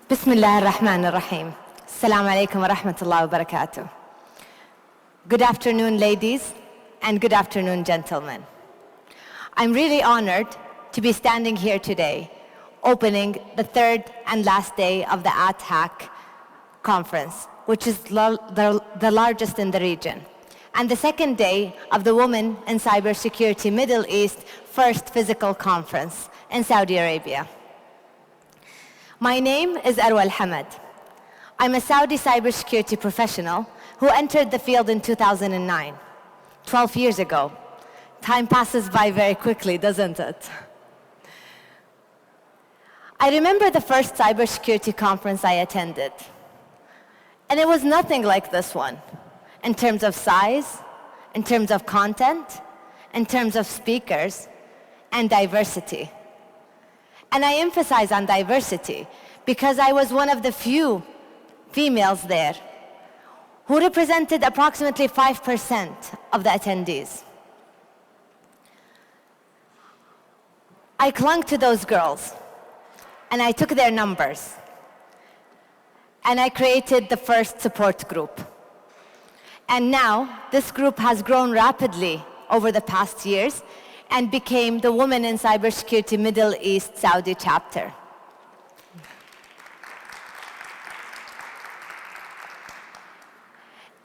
Bismillah ar-Rahman ar-Rahim. Assalamu alaikum wa rahmatullahi wa barakatuh. Good afternoon, ladies, and good afternoon, gentlemen. I'm really honored to be standing here today, opening the third and last day of the ATHAC conference, which is the largest in the region, and the second day of the Women in Cybersecurity Middle East first physical conference in Saudi Arabia. My name is Arwa Alhamad. I'm a Saudi cybersecurity professional who entered the field in 2009, 12 years ago. Time passes by very quickly, doesn't it? I remember the first cybersecurity conference I attended, and it was nothing like this one, in terms of size, in terms of content, in terms of speakers, and diversity. And I emphasize on diversity because I was one of the few females there who represented approximately 5% of the attendees. I clung to those girls, and I took their numbers, and I created the first support group. And now, this group has grown rapidly over the past years and became the Women in Cybersecurity Middle East Saudi chapter.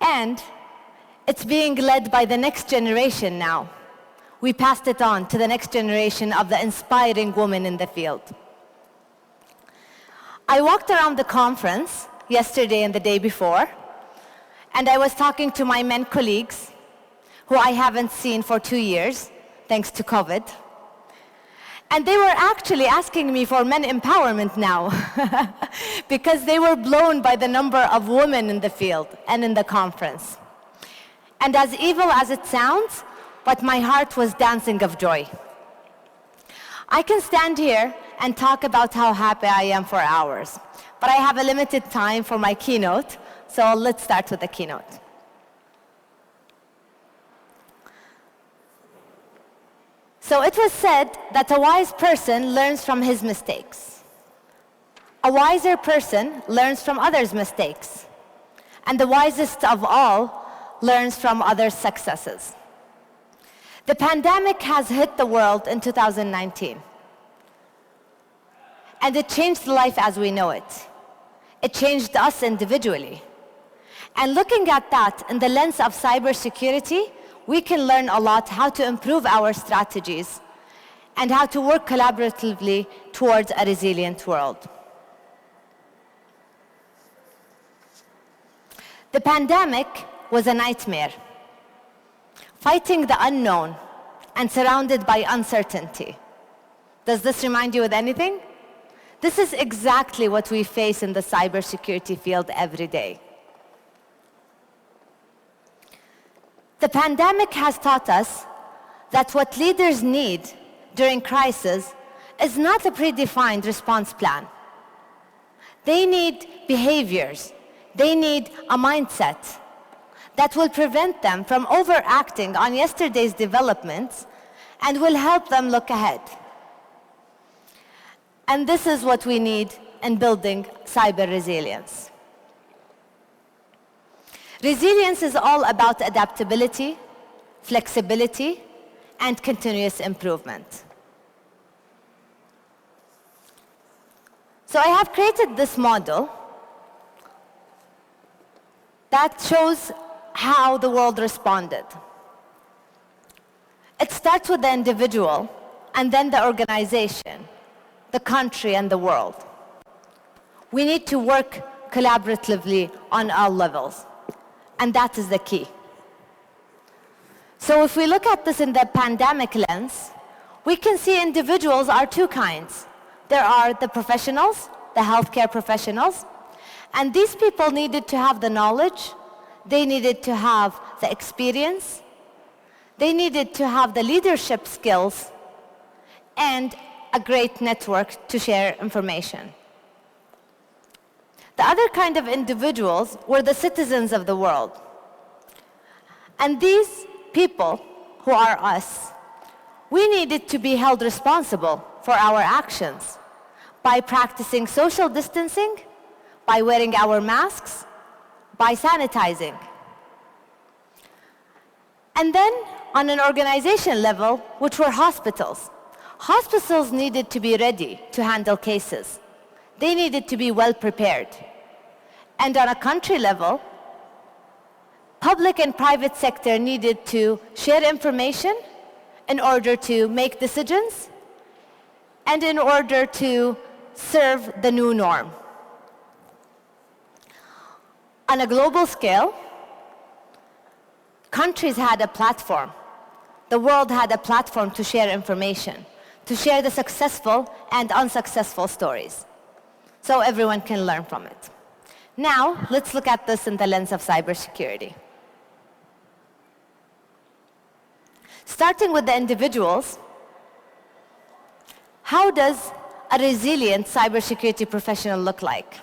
And it's being led by the next generation now. We passed it on to the next generation of the inspiring women in the field. I walked around the conference yesterday and the day before, and I was talking to my men colleagues, who I haven't seen for 2 years, thanks to COVID. And they were actually asking me for men empowerment now, because they were blown by the number of women in the field and in the conference. And as evil as it sounds, but my heart was dancing of joy. I can stand here and talk about how happy I am for hours, but I have a limited time for my keynote, so let's start with the keynote. So it was said that a wise person learns from his mistakes. A wiser person learns from others' mistakes. And the wisest of all learns from others' successes. The pandemic has hit the world in 2019. And it changed life as we know it. It changed us individually. And looking at that in the lens of cybersecurity, we can learn a lot how to improve our strategies and how to work collaboratively towards a resilient world. The pandemic was a nightmare, fighting the unknown and surrounded by uncertainty. Does this remind you of anything? This is exactly what we face in the cybersecurity field every day. The pandemic has taught us that what leaders need during crisis is not a predefined response plan. They need behaviors. They need a mindset that will prevent them from overacting on yesterday's developments and will help them look ahead. And this is what we need in building cyber resilience. Resilience is all about adaptability, flexibility, and continuous improvement. So I have created this model that shows how the world responded. It starts with the individual, and then the organization, the country, and the world. We need to work collaboratively on all levels. And that is the key. So if we look at this in the pandemic lens, we can see individuals are two kinds. There are the professionals, the healthcare professionals, and these people needed to have the knowledge, they needed to have the experience, they needed to have the leadership skills, and a great network to share information. The other kind of individuals were the citizens of the world. And these people, who are us, we needed to be held responsible for our actions by practicing social distancing by wearing our masks, by sanitizing. And then, on an organization level, which were hospitals. Hospitals needed to be ready to handle cases. They needed to be well prepared. And on a country level, public and private sector needed to share information in order to make decisions and in order to serve the new norm. On a global scale, countries had a platform. The world had a platform to share information, to share the successful and unsuccessful stories, so everyone can learn from it. Now, let's look at this in the lens of cybersecurity. Starting with the individuals, how does a resilient cybersecurity professional look like?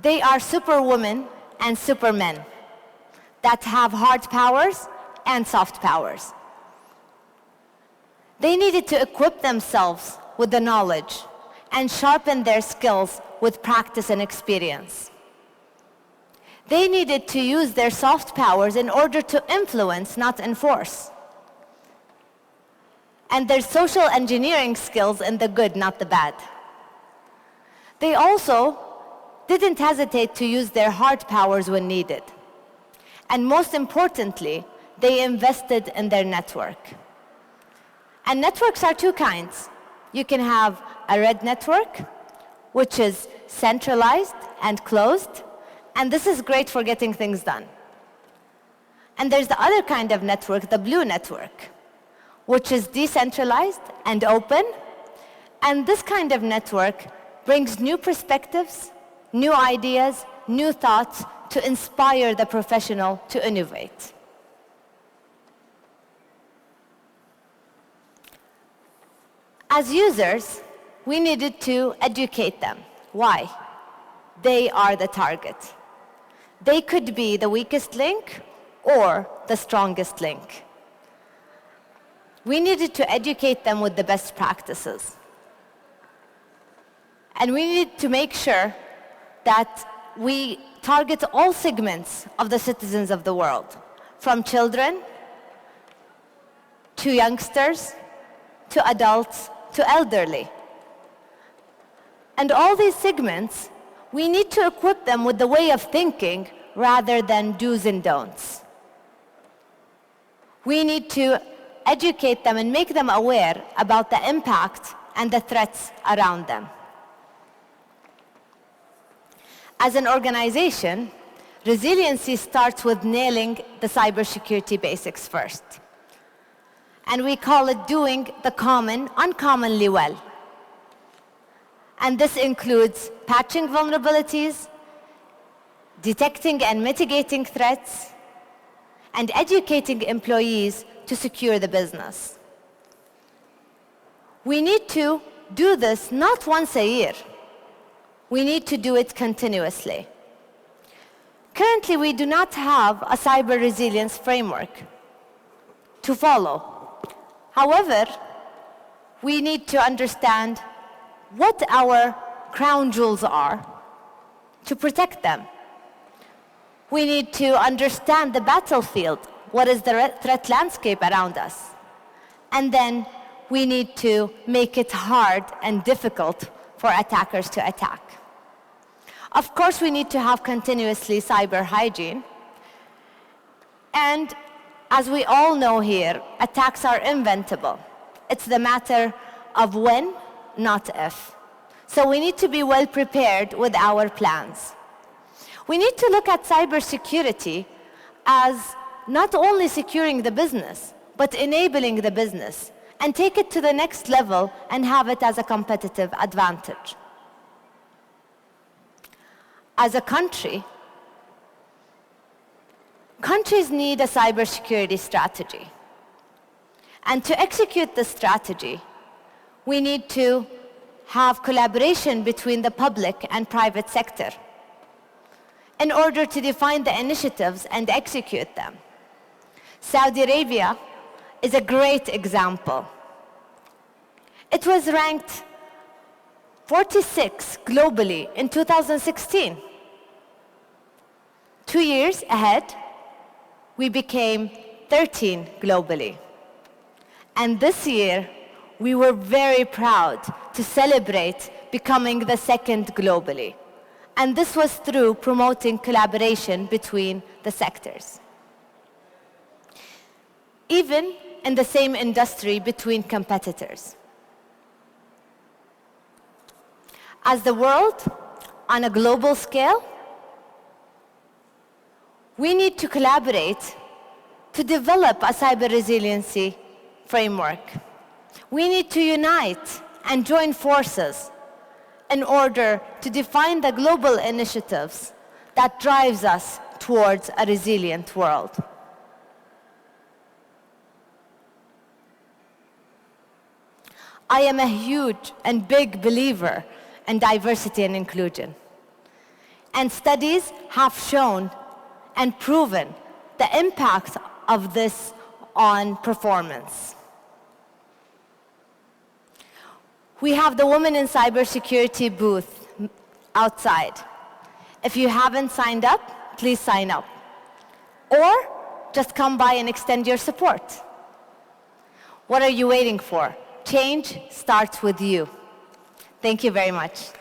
They are superwomen and supermen that have hard powers and soft powers. They needed to equip themselves with the knowledge and sharpen their skills with practice and experience. They needed to use their soft powers in order to influence, not enforce. And their social engineering skills in the good, not the bad. They also didn't hesitate to use their hard powers when needed. And most importantly, they invested in their network. And networks are two kinds. You can have a red network, which is centralized and closed, and this is great for getting things done. And there's the other kind of network, the blue network, which is decentralized and open, and this kind of network brings new perspectives, new ideas, new thoughts to inspire the professional to innovate. As users, we needed to educate them. Why? They are the target. They could be the weakest link or the strongest link. We needed to educate them with the best practices. And we need to make sure that we target all segments of the citizens of the world, from children to youngsters to adults to elderly. And all these segments, we need to equip them with the way of thinking rather than do's and don'ts. We need to educate them and make them aware about the impact and the threats around them. As an organization, resiliency starts with nailing the cybersecurity basics first. And we call it doing the common uncommonly well. And this includes patching vulnerabilities, detecting and mitigating threats, and educating employees to secure the business. We need to do this not once a year. We need to do it continuously. Currently, we do not have a cyber resilience framework to follow. However, we need to understand what our crown jewels are to protect them. We need to understand the battlefield, what is the threat landscape around us. And then we need to make it hard and difficult for attackers to attack. Of course, we need to have continuously cyber hygiene. And as we all know here, attacks are inventable. It's the matter of when, not if. So we need to be well prepared with our plans. We need to look at cybersecurity as not only securing the business, but enabling the business, and take it to the next level and have it as a competitive advantage. As a country, countries need a cybersecurity strategy. And to execute this strategy, we need to have collaboration between the public and private sector in order to define the initiatives and execute them. Saudi Arabia is a great example. It was ranked 46 globally in 2016. 2 years ahead, we became 13 globally. And this year, we were very proud to celebrate becoming the second globally. And this was through promoting collaboration between the sectors. Even in the same industry between competitors. As the world, on a global scale, we need to collaborate to develop a cyber resiliency framework. We need to unite and join forces in order to define the global initiatives that drives us towards a resilient world. I am a huge and big believer in diversity and inclusion. And studies have shown and proven the impact of this on performance. We have the Women in Cybersecurity booth outside. If you haven't signed up, please sign up. Or just come by and extend your support. What are you waiting for? Change starts with you. Thank you very much.